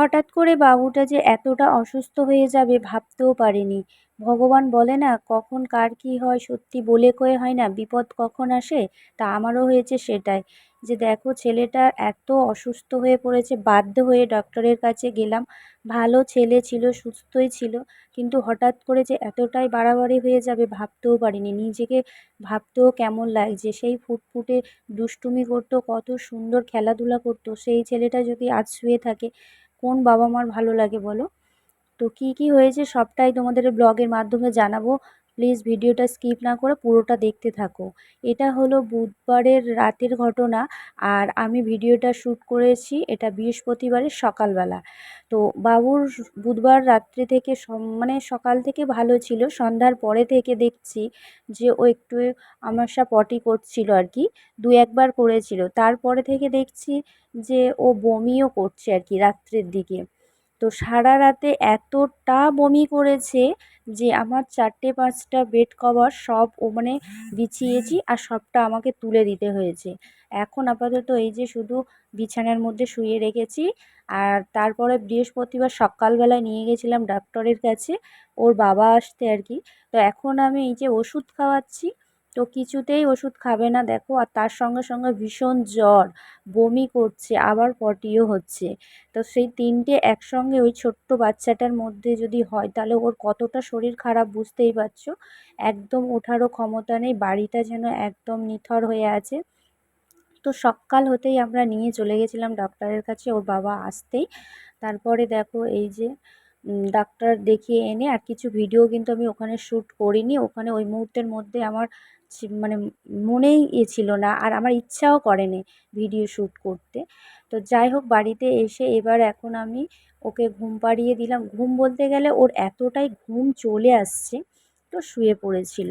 হঠাৎ করে বাবুটা যে এতটা অসুস্থ হয়ে যাবে ভাবতেও পারিনি। ভগবান বলে না কখন কার কী হয় সত্যি বলে কয়ে হয় না, বিপদ কখন আসে। তা আমারও হয়েছে সেটাই, যে দেখো ছেলেটা এত অসুস্থ হয়ে পড়েছে, বাধ্য হয়ে ডক্টরের কাছে গেলাম। ভালো ছেলে ছিল, সুস্থই ছিল, কিন্তু হঠাৎ করে যে এতটাই বাড়াবাড়ি হয়ে যাবে ভাবতেও পারিনি। নিজেকে ভাবতেও কেমন লাগছে, সেই ফুটফুটে দুষ্টুমি করতো, কত সুন্দর খেলাধুলা করতো, সেই ছেলেটা যদি আজ শুয়ে থাকে, কোন বাবা মার ভালো লাগে বলো? তো কি হয়েছে সবটাই তোমাদের ব্লগের মাধ্যমে জানাবো। প্লিজ ভিডিওটা স্কিপ না করে পুরোটা দেখতে থাকো। এটা হলো বুধবারের রাতের ঘটনা, আর আমি ভিডিওটা শ্যুট করেছি এটা বৃহস্পতিবারের সকালবেলা। তো বাবুর বুধবার রাত্রে থেকে মানে সকাল থেকে ভালো ছিল, সন্ধ্যার পরে থেকে দেখছি যে ও একটু আমাশা পটি করছিল আর কি, দু একবার করেছিল, তারপরে থেকে দেখছি যে ও বমিও করছে আর কি রাত্রের দিকে। তো সারা রাতে এতটা বমি করেছে যে আমার 4-5টা বেড কভার সব ও মানে বিছিয়েছি, আর সবটা আমাকে তুলে দিতে হয়েছে। এখন আপাতত এই যে শুধু বিছানার মধ্যে শুইয়ে রেখেছি। আর তারপরে বৃহস্পতিবার সকালবেলায় নিয়ে গেছিলাম ডাক্তারের কাছে, ওর বাবা আসতে আর কি। তো এখন আমি এই যে ওষুধ খাওয়াচ্ছি, তো কিছুতেই ওষুধ খাবে না দেখো, আর তার সঙ্গে সঙ্গে ভীষণ জ্বর, বমি করছে, আবার পটিও হচ্ছে। তো সেই 3টে একসঙ্গে ওই ছোট্ট বাচ্চাটার মধ্যে যদি হয় তাহলে ওর কতটা শরীর খারাপ বুঝতেই পারছো। একদম ওঠারও ক্ষমতা নেই, বাড়িটা যেন একদম নিথর হয়ে আছে। তো সকাল হতেই আমরা নিয়ে চলে গেছিলাম ডাক্তারের কাছে, ওর বাবা আসতেই। তারপরে দেখো এই যে ডাক্তার দেখিয়ে এনে, আর কিছু ভিডিও কিন্তু আমি ওখানে শ্যুট করিনি, ওখানে ওই মুহূর্তের মধ্যে আমার মানে মনেই ছিল না, আর আমার ইচ্ছাও করেনি ভিডিও শ্যুট করতে। তো যাই হোক, বাড়িতে এসে এবার এখন আমি ওকে ঘুম পাড়িয়ে দিলাম। ঘুম বলতে গেলে ওর এতটাই ঘুম চলে আসছে, তো শুয়ে পড়েছিল।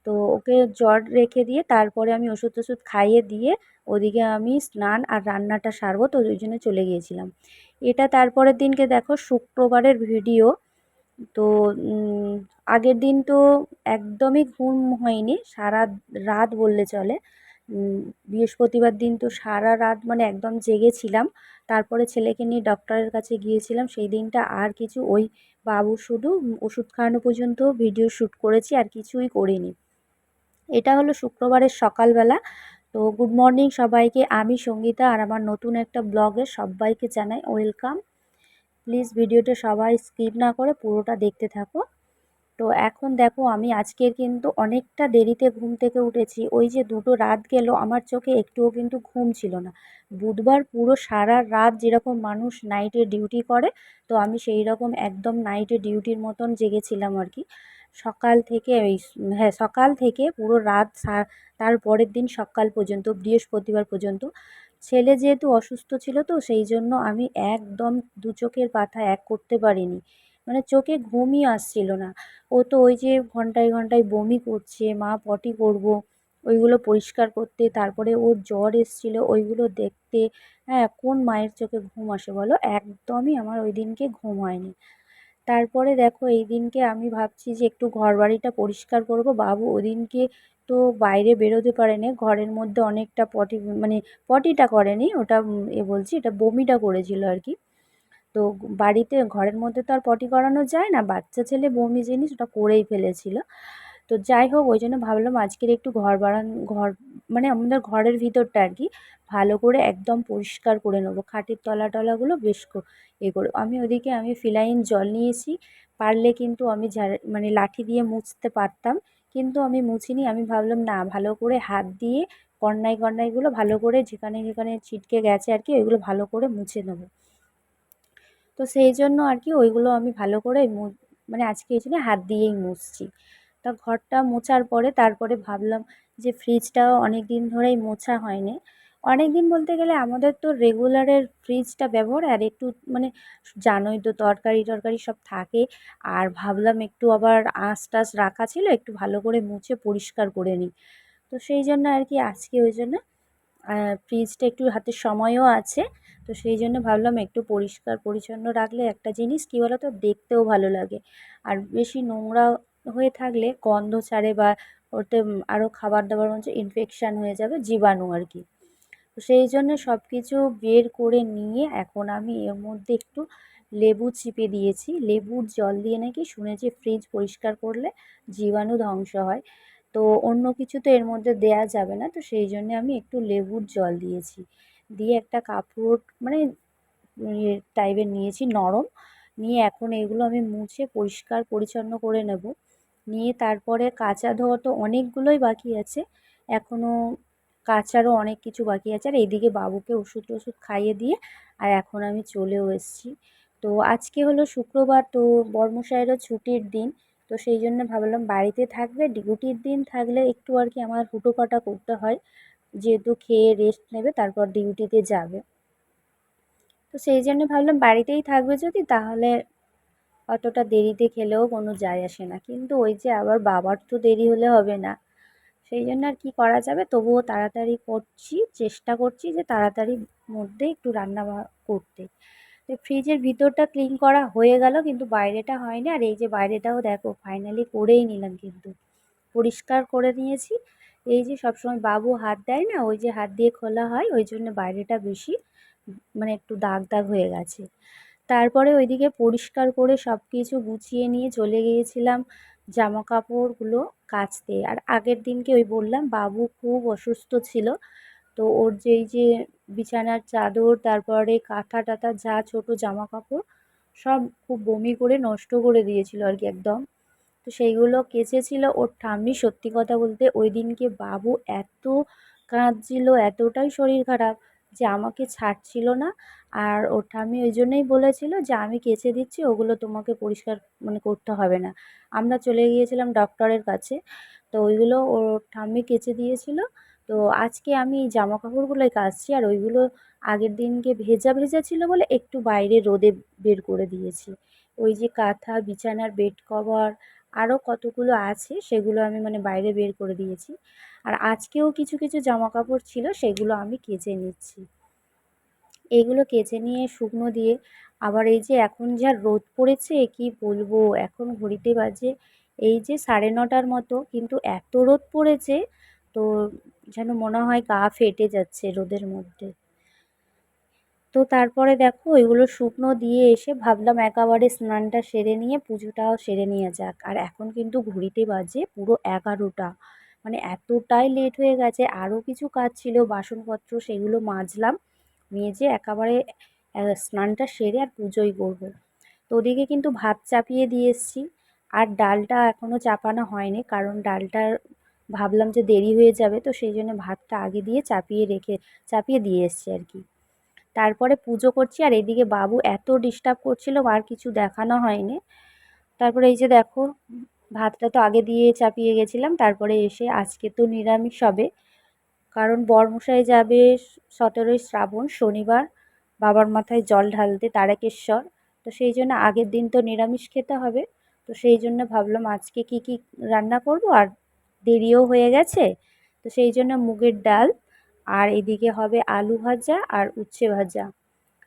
তো ওকে জ্বর রেখে দিয়ে তারপরে আমি ওষুধ টষুধ খাইয়ে দিয়ে ওদিকে আমি স্নান আর রান্নাটা সারবো, তো ওই জন্য চলে গিয়েছিলাম। এটা তারপরের দিনকে দেখো শুক্রবারের ভিডিও। তো আগের দিন তো একদমই ঘুম হয়নি, সারা রাত বললে চলে। বৃহস্পতিবার দিন তো সারা রাত মানে একদম জেগেছিলাম। তারপরে ছেলেকে নিয়ে ডক্টরের কাছে গিয়েছিলাম সেই দিনটা, আর কিছু ওই বাবু শুধু ওষুধ খাওয়ানো পর্যন্ত ভিডিও শ্যুট করেছি, আর কিছুই করিনি। এটা হলো শুক্রবারের সকালবেলা। তো গুড মর্নিং সবাইকে, আমি সঙ্গীতা, আর আমার নতুন একটা ব্লগে সবাইকে জানাই ওয়েলকাম। প্লিজ ভিডিওটা সবাই স্কিপ না করে পুরোটা দেখতে থাকো। তো এখন দেখো আমি আজকের কিন্তু অনেকটা দেরিতে ঘুম থেকে উঠেছি, ওই যে 2টো রাত গেল আমার চোখে একটুও কিন্তু ঘুম ছিল না। বুধবার পুরো সারা রাত যেরকম মানুষ নাইটে ডিউটি করে, তো আমি সেই রকম একদম নাইটে ডিউটির মতন জেগেছিলাম আর কি। সকাল থেকে ওই হ্যাঁ, সকাল থেকে পুরো রাত তার পরের দিন সকাল পর্যন্ত, বৃহস্পতিবার পর্যন্ত। ছেলে যেহেতু অসুস্থ ছিল, তো সেই জন্য আমি একদম দু চোখের পাতা এক করতে পারিনি, মানে চোখে ঘুমই আসছিল না। ও তো ওই যে ঘন্টায় ঘন্টায় বমি করছে, মা পটি করব, ওইগুলো পরিষ্কার করতে, তারপরে ওর জ্বর এসছিল ওইগুলো দেখতে। হ্যাঁ, কোন মায়ের চোখে ঘুম আসে বলো? একদমই আমার ওই দিনকে ঘুম হয়নি। তারপরে দেখো এই দিনকে আমি ভাবছি যে একটু ঘর বাড়িটা পরিষ্কার করব। বাবু ওদিনকে তো বাইরে বেরোতে পারেনি, ঘরের মধ্যে অনেকটা পটি মানে পটিটা করেনি ওটা, বলছি এটা বমিটা করেছিল আর কি। তো বাড়িতে ঘরের মধ্যে তো আর পটি করানো যায় না, বাচ্চা ছেলে বমি জিনিস ওটা করেই ফেলেছিল। তো যাই হোক, ওই জন্য ভাবলাম আজকের একটু ঘর মানে আমাদের ঘরের ভিতরটা আর কি ভালো করে একদম পরিষ্কার করে নেবো, খাটের তলাগুলো বেশ করে। আমি ফিনাইল জল নিয়েছি, পারলে কিন্তু আমি মানে লাঠি দিয়ে মুছতে পারতাম, কিন্তু আমি মুছিনি। আমি ভাবলাম না, ভালো করে হাত দিয়ে কর্নাইগুলো ভালো করে যেখানে যেখানে ছিটকে গেছে আর কি ওইগুলো ভালো করে মুছে নেবো। তো সেই জন্য আর কি ওইগুলো আমি ভালো করে মানে আজকে এই জন্য হাত দিয়েই মুছছি। তা ঘরটা মোছার পরে তারপরে ভাবলাম যে ফ্রিজটাও অনেক দিন ধরেই মোছা হয়নি। অনেক দিন বলতে গেলে আমাদের তো রেগুলারের ফ্রিজটা ব্যবহার, আর একটু মানে জানোই তো তরকারি সব থাকে, আর ভাবলাম একটু আবার আঁশ টাশ রাখা ছিল, একটু ভালো করে মুছে পরিষ্কার করে নিই। তো সেই জন্য আর কি আজকে ওই জন্য ফ্রিজটা একটু হাতে সময়ও আছে, তো সেই জন্য ভাবলাম একটু পরিষ্কার পরিচ্ছন্ন রাখলে একটা জিনিস কী বলো তো, দেখতেও ভালো লাগে। আর বেশি নোংরা হয়ে থাকলে গন্ধ ছাড়ে, বা ওতে আরও খাবার দাবার হচ্ছে ইনফেকশান হয়ে যাবে, জীবাণু আর কি। তো সেই জন্য সব কিছু বের করে নিয়ে এখন আমি এর মধ্যে একটু লেবু চিপে দিয়েছি। লেবুর জল দিয়ে নাকি শুনেছি ফ্রিজ পরিষ্কার করলে জীবাণু ধ্বংস হয়। তো অন্য কিছু তো এর মধ্যে দেয়া যাবে না, তো সেই জন্যে আমি একটু লেবুর জল দিয়েছি। দিয়ে একটা কাপড় মানে ইয়ে টাইপের নিয়েছি নরম, নিয়ে এখন এগুলো আমি মুছে পরিষ্কার পরিচ্ছন্ন করে নেব। নিয়ে তারপরে কাচা ধোয়া তো অনেকগুলোই বাকি আছে, এখনও কাচারও অনেক কিছু বাকি আছে। আর এইদিকে বাবুকে ওষুধ টষুধ খাইয়ে দিয়ে আর এখন আমি চলেও এসেছি। তো আজকে হলো শুক্রবার, তো বরমশাইয়েরও ছুটির দিন, তো সেই জন্য ভাবলাম বাড়িতে থাকবে, ডিউটির দিন থাকলে একটু আর কি আমার হুটোপাটা করতে হয়, যেহেতু খেয়ে রেস্ট নেবে তারপর ডিউটিতে যাবে। তো সেই জন্য ভাবলাম বাড়িতেই থাকবে যদি, তাহলে অতটা দেরিতে খেলেও কোনো যায় আসে না, কিন্তু ওই যে আবার বাবার তো দেরি হলে হবে না, সেই জন্য আর কি করা যাবে, তবুও তাড়াতাড়ি করছি, চেষ্টা করছি যে তাড়াতাড়ির মধ্যে একটু রান্না করতে। তো ফ্রিজের ভিতরটা ক্লিন করা হয়ে গেল, কিন্তু বাইরেটা হয়নি। আর এই যে বাইরেটাও দেখো ফাইনালি করেই নিলাম, কিন্তু পরিষ্কার করে নিয়েছি। এই যে সবসময় বাবু হাত দেয় না, ওই যে হাত দিয়ে খোলা হয়, ওই জন্য বাইরেটা বেশি মানে একটু দাগ দাগ হয়ে গেছে। তারপরে ওইদিকে পরিষ্কার করে সব কিছু গুছিয়ে নিয়ে চলে গিয়েছিলাম জামা কাপড়গুলো কাচতে। আর আগের দিনকে ওই বললাম বাবু খুব অসুস্থ ছিল, তো ওর যে বিছানার চাদর, তারপরে কাঁথা টাথা যা ছোট জামা কাপড় সব খুব বমি করে নষ্ট করে দিয়েছিল আর কি একদম। তো সেইগুলো কেচেছিল ওর ঠাম্মি। সত্যি কথা বলতে ওই দিনকে বাবু এত কাঁদছিল, এতটাই শরীর খারাপ যে আমাকে ছাড়ছিল না। আর ওর ঠাম্মি ওই জন্যই বলেছিল যে আমি কেচে দিচ্ছি, ওগুলো তোমাকে পরিষ্কার মানে করতে হবে না। আমরা চলে গিয়েছিলাম ডক্টরের কাছে, তো ওইগুলো ওর ঠাম্মি কেচে দিয়েছিল। তো আজকে আমি এই জামা কাপড়গুলোই কাচছি, আর ওইগুলো আগের দিনকে ভেজা ভেজা ছিল বলে একটু বাইরে রোদে বের করে দিয়েছি। ওই যে কাঁথা, বিছানার বেড কভার আরও কতগুলো আছে সেগুলো আমি মানে বাইরে বের করে দিয়েছি। আর আজকেও কিছু কিছু জামা কাপড় ছিল, সেগুলো আমি কেচে নিচ্ছি। এগুলো কেচে নিয়ে শুকনো দিয়ে আবার এই যে এখন যা রোদ পড়েছে কি বলবো, এখন ঘড়িতে বাজে এই যে 9:30 মতো, কিন্তু এত রোদ পড়েছে তো যেন মনে হয় গা ফেটে যাচ্ছে রোদের মধ্যে। তো তারপরে দেখো ওইগুলো শুকনো দিয়ে এসে ভাবলাম একেবারে স্নানটা সেরে নিয়ে পুজোটাও সেরে নেওয়া যাক। আর এখন কিন্তু ঘড়িতে বাজে পুরো 11টা, মানে এতটাই লেট হয়ে গেছে। আরও কিছু কাজ ছিল, বাসনপত্র সেগুলো মাজলাম, মেজে একেবারে স্নানটা সেরে আর পুজোই করবো। তো ওদিকে কিন্তু ভাত চাপিয়ে দিয়ে এসেছি, আর ডালটা এখনও চাপানো হয়নি, কারণ ডালটার ভাবলাম যে দেরি হয়ে যাবে, তো সেই জন্য ভাতটা আগে দিয়ে চাপিয়ে দিয়ে এসেছি আর কি। তারপরে পুজো করছি, আর এদিকে বাবু এত ডিস্টার্ব করছিল আর কিছু দেখানো হয়নি। তারপরে এই যে দেখো ভাতটা তো আগে দিয়ে চাপিয়ে গেছিলাম, তারপরে এসে আজকে তো নিরামিষ হবে, কারণ বরমশাই যাবে 17ই শ্রাবণ শনিবার বাবার মাথায় জল ঢালতে তারকেশ্বর, তো সেই জন্য আগের দিন তো নিরামিষ খেতে হবে। তো সেই জন্য ভাবলাম আজকে কি কি রান্না করব, আর দেরিও হয়ে গেছে, তো সেই জন্য মুগের ডাল, আর এদিকে হবে আলু ভাজা আর উচ্ছে ভাজা।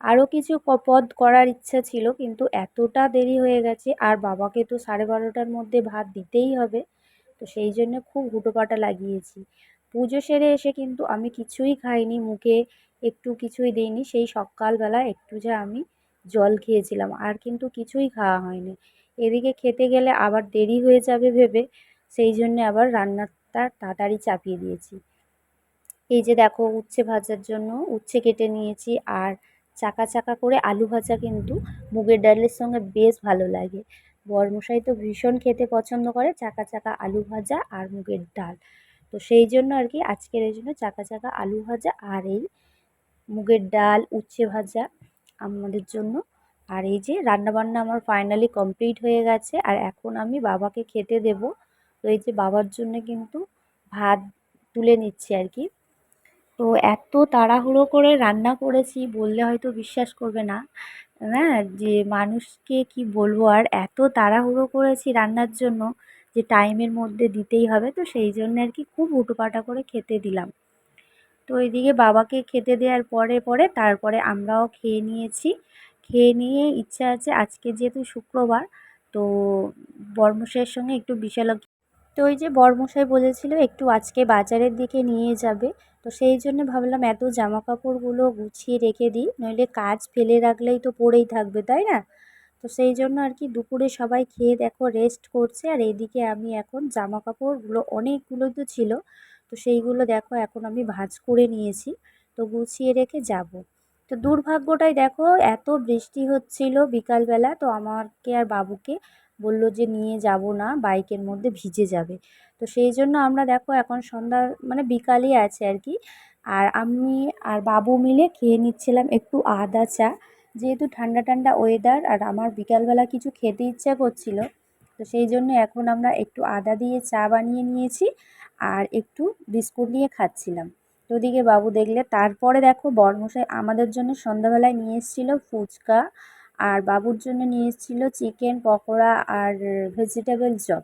আরও কিছু পদ করার ইচ্ছা ছিল, কিন্তু এতটা দেরি হয়ে গেছে, আর বাবাকে তো 12:30টার মধ্যে ভাত দিতেই হবে, তো সেই জন্য খুব হুটোপাটা লাগিয়েছি। পুজো সেরে এসে কিন্তু আমি কিছুই খাইনি, মুখে একটু কিছুই দিইনি, সেই সকালবেলা একটু যা আমি জল খেয়েছিলাম, আর কিন্তু কিছুই খাওয়া হয়নি। এদিকে খেতে গেলে আবার দেরি হয়ে যাবে ভেবে সেই জন্য আবার রান্নাটা তাড়াতাড়ি চাপিয়ে দিয়েছি। এই যে দেখো উচ্ছে ভাজার জন্য উচ্ছে কেটে নিয়েছি, আর চাকা চাকা করে আলু ভাজা কিন্তু মুগের ডালের সঙ্গে বেশ ভালো লাগে। বরমশাই তো ভীষণ খেতে পছন্দ করে চাকা চাকা আলু ভাজা আর মুগের ডাল, তো সেই জন্য আর কি আজকের এই জন্য চাকা চাকা আলু ভাজা আর এই মুগের ডাল উচ্ছে ভাজা আমাদের জন্য। আর এই যে রান্নাবান্না আমার ফাইনালি কমপ্লিট হয়ে গেছে, আর এখন আমি বাবাকে খেতে দেব। তো এই যে বাবার জন্য কিন্তু ভাত তুলে নিচ্ছি আর কি। তো এত তাড়াহুড়ো করে রান্না করেছি বললে হয়তো বিশ্বাস করবে না, হ্যাঁ, যে মানুষকে কি বলবো, আর এত তাড়াহুড়ো করেছি রান্নার জন্য যে টাইমের মধ্যে দিতেই হবে, তো সেই জন্য আর কি খুব হুটোপাটা করে খেতে দিলাম। তো এইদিকে বাবাকে খেতে দেওয়ার পরে পরে তারপরে আমরাও খেয়ে নিয়েছি। খেয়ে নিয়ে ইচ্ছা আছে আজকে যেহেতু শুক্রবার, তো বরমশাইয়ের সঙ্গে একটু বিশাল তো ওই যে বরমশাই বলেছিল একটু আজকে বাজারের দিকে নিয়ে যাবে, তো সেই জন্য ভাবলাম এত জামা কাপড়গুলো গুছিয়ে রেখে দিই, নইলে কাজ ফেলে রাখলেই তো পড়েই থাকবে, তাই না? তো সেই জন্য আর কি দুপুরে সবাই খেয়ে দেখো রেস্ট করছে, আর এইদিকে আমি এখন জামা কাপড়গুলো অনেকগুলো তো ছিল, তো সেইগুলো দেখো এখন আমি ভাঁজ করে নিয়েছি, তো গুছিয়ে রেখে যাব। তো দুর্ভাগ্যটাই দেখো, এত বৃষ্টি হচ্ছিল বিকালবেলা, তো আমাকে আর বাবুকে বলল যে নিয়ে যাব না, বাইকের মধ্যে ভিজে যাবে। তো সেই জন্য আমরা দেখো এখন সন্ধ্যা মানে বিকালই আছে আর কি, আর আমি আর বাবু মিলে খেয়ে নিচ্ছিলাম একটু আদা চা, যেহেতু ঠান্ডা ঠান্ডা ওয়েদার আর আমার বিকালবেলা কিছু খেতে ইচ্ছা করছিল, তো সেই জন্য এখন আমরা একটু আদা দিয়ে চা বানিয়ে নিয়েছি আর একটু বিস্কুট নিয়ে খাচ্ছিলাম। তো ওদিকে বাবু দেখলে, তারপরে দেখো বরমশাই আমাদের জন্য সন্ধ্যাবেলায় নিয়ে এসেছিলো ফুচকা, আর বাবুর জন্য নিয়ে এসেছিলো চিকেন পকোড়া আর ভেজিটেবল চপ।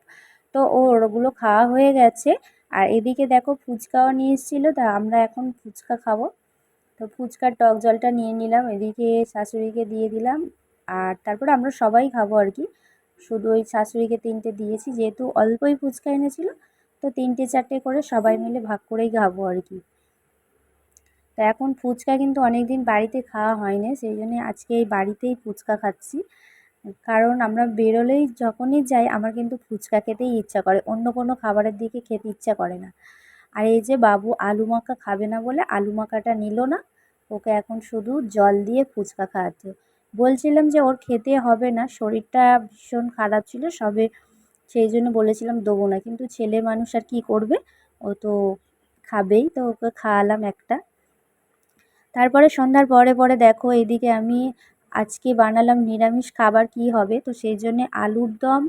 তো ওগুলো খাওয়া হয়ে গেছে, আর এদিকে দেখো ফুচকাও নিয়ে এসেছিলো, তা আমরা এখন ফুচকা খাবো। তো ফুচকার টক জলটা নিয়ে নিলাম, এদিকে শাশুড়িকে দিয়ে দিলাম, আর তারপরে আমরা সবাই খাবো আর কি। শুধু ওই শাশুড়িকে 3টে দিয়েছি, যেহেতু অল্পই ফুচকা এনেছিল, তো 3টে 4টে করে সবাই মিলে ভাগ করেই খাবো আর কি। তো এখন ফুচকা কিন্তু অনেক দিন বাড়িতে খাওয়া হয়নি, সেই জন্য আজকে এই বাড়িতেই ফুচকা খাচ্ছি। কারণ আমরা বেরোলেই যখনই যাই আমার কিন্তু ফুচকা খেতেই ইচ্ছা করে, অন্য কোনো খাবারের দিকে খেতে ইচ্ছা করে না। আর এই যে বাবু আলু মাখা খাবে না বলে আলু মাখাটা নিল না, ওকে এখন শুধু জল দিয়ে ফুচকা খাওয়াচ্ছে। বলছিলাম যে ওর খেতে হবে না, শরীরটা ভীষণ খারাপ ছিল সবে, সেই জন্য বলেছিলাম দেবো না, কিন্তু ছেলে মানুষ আর কী করবে, ও তো খাবেই, তো ওকে খাওয়ালাম একটা। তারপরে সন্ধ্যার পরে পরে দেখো এদিকে আমি আজকে বানালাম নিরামিষ খাবার, কি হবে, তো সেই জন্যে আলুর দম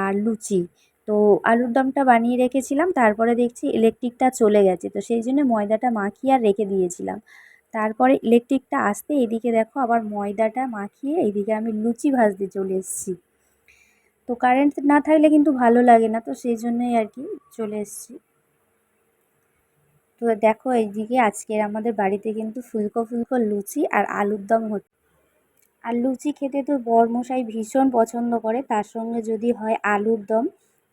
আর লুচি। তো আলুর দমটা বানিয়ে রেখেছিলাম, তারপরে দেখছি ইলেকট্রিকটা চলে গেছে, তো সেই জন্য ময়দাটা মাখিয়ে আর রেখে দিয়েছিলাম। তারপরে ইলেকট্রিকটা আসতে এদিকে দেখো আবার ময়দাটা মাখিয়ে এইদিকে আমি লুচি ভাজতে চলে এসেছি। তো কারেন্ট না থাকলে কিন্তু ভালো লাগে না, তো সেই জন্যই আর কি চলে এসেছি। তো দেখো এইদিকে আজকের আমাদের বাড়িতে কিন্তু ফুলকো ফুলকো লুচি আর আলুর দম হচ্ছে। আর লুচি খেতে তো বরমশাই ভীষণ পছন্দ করে, তার সঙ্গে যদি হয় আলুর দম,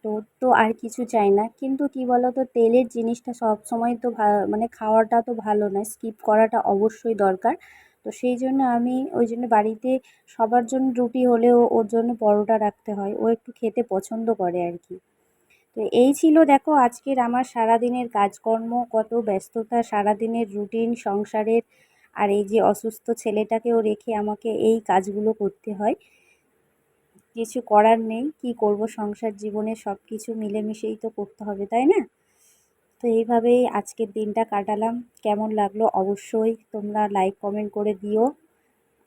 তো তো আর কিছু চাই না। কিন্তু কি বলো তো, তেলের জিনিসটা সব সময় তো মানে খাওয়াটা তো ভালো নয়, স্কিপ করাটা অবশ্যই দরকার। তো সেই জন্য আমি ওই জন্য বাড়িতে সবার জন্য রুটি হলেও ওর জন্য পরোটা রাখতে হয়, ও একটু খেতে পছন্দ করে আর কি। তো এই ছিল দেখো আজকের আমার সারাদিনের কাজকর্ম, কত ব্যস্ততা, সারাদিনের রুটিন সংসারের, আর এই যে অসুস্থ ছেলেটাকেও রেখে আমাকে এই কাজগুলো করতে হয়। কিছু করার নেই, কি করব, সংসার জীবনে সব কিছু মিলেমিশেই তো করতে হবে, তাই না? তো এইভাবেই আজকের দিনটা কাটালাম। কেমন লাগলো অবশ্যই তোমরা লাইক কমেন্ট করে দিও,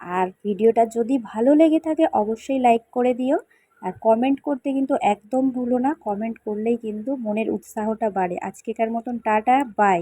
আর ভিডিওটা যদি ভালো লেগে থাকে অবশ্যই লাইক করে দিও, আর কমেন্ট করতে কিন্তু একদম ভুলো না, কমেন্ট করলেই কিন্তু মনের উৎসাহটা বাড়ে। আজকেকার মতন টাটা, বাই।